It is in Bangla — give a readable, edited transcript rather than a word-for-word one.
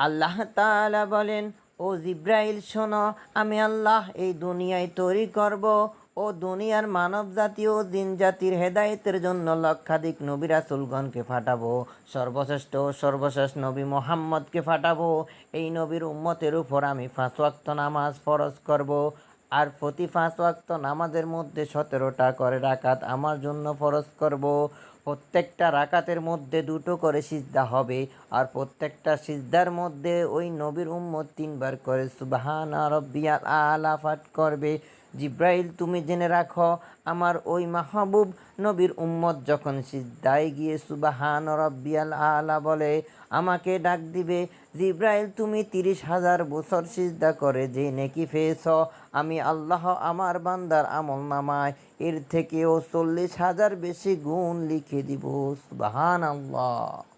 আল্লাহ তাআলা বলেন, ও জিব্রাইল শোনো, আমি আল্লাহ এই দুনিয়ায় তৈরি করব ও দুনিয়ার মানব জাতি ও জিন জাতির হেদায়েতের জন্য লক্ষাধিক নবী রাসূলগণকে পাঠাবো। সর্বশ্রেষ্ঠ ও সর্বশেষ নবী মুহাম্মদকে পাঠাবো। এই নবীর উম্মতের উপর আমি 5 ওয়াক্ত নামাজ ফরজ করব। আর প্রতি 5 ওয়াক্ত নামাজের মধ্যে 17টা করে রাকাত আমার জন্য ফরজ করব। প্রত্যেকটা রাকাতের মধ্যে 2টো করে সিজদা হবে। আর প্রত্যেকটা সিজদার মধ্যে ওই নবীর উম্মত 3বার করে সুবহানা রাব্বিয়াল আলা পাঠ করবে। জিব্রাইল, তুমি জেনে রাখো, আমার ওই মাহবুব নবীর উম্মত যখন সিজদায় গিয়ে সুবহান রাব্বিয়াল আলা বলে, আমাকে ডাক দিবে, জিব্রাইল তুমি 30,000 বছর সিজদা করে যে নেকি পেয়েছ, আমি আল্লাহ আমার বান্দার আমল নামায় এর থেকেও 40,000 বেশি গুণ লিখে দিব। সুবহানাল্লাহ।